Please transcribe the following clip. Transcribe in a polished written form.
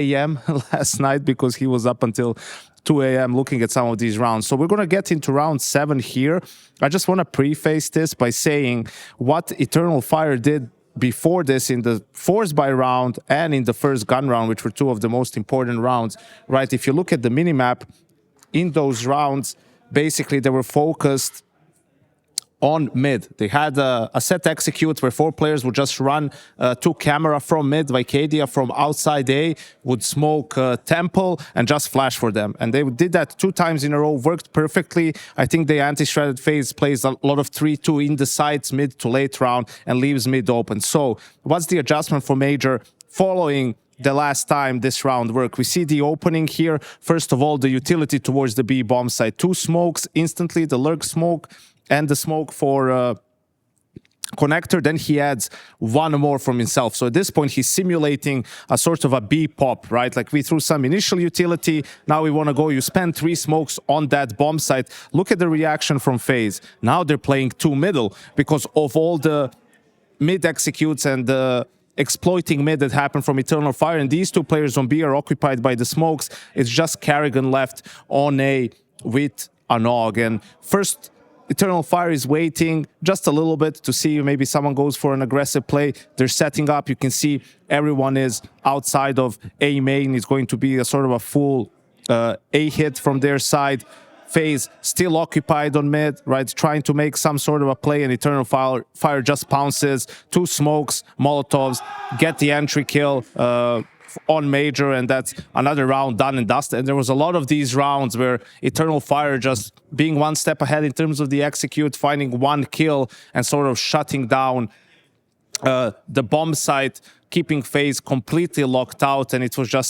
a.m. last night because he was up until 2 a.m. looking at some of these rounds. So we're going to get into round 7 here. I just want to preface this by saying what Eternal Fire did before this in the force buy round and in the first gun round, which were two of the most important rounds, right? If you look at the minimap, in those rounds, basically they were focused on mid. They had a set execute where 4 players would just run to camera from mid. Vicadia from outside A would smoke Temple and just flash for them. And they did that 2 times in a row, worked perfectly. I think the anti-shredded phase plays a lot of 3-2 in the sides mid to late round and leaves mid open. So what's the adjustment for Major following the last time this round worked? We see the opening here. First of all, the utility towards the B bomb site. 2 smokes instantly, the lurk smoke and the smoke for connector. Then he adds 1 more from himself. So at this point, he's simulating a sort of a B pop, right? Like we threw some initial utility. Now we want to go. You spend 3 smokes on that bomb site. Look at the reaction from FaZe. Now they're playing 2 middle because of all the mid executes and the exploiting mid that happened from Eternal Fire. And these 2 players on B are occupied by the smokes. It's just Carrigan left on A with a Nog. And first, Eternal Fire is waiting just a little bit to see maybe someone goes for an aggressive play. They're setting up. You can see everyone is outside of A main. It's going to be a sort of a full A hit from their side. FaZe still occupied on mid, right? Trying to make some sort of a play, and Eternal Fire just pounces. 2 smokes, Molotovs, get the entry kill on Major, and that's another round done and dusted. And there was a lot of these rounds where Eternal Fire just being 1 step ahead in terms of the execute, finding 1 kill and sort of shutting down the bomb site, keeping FaZe completely locked out, and it was just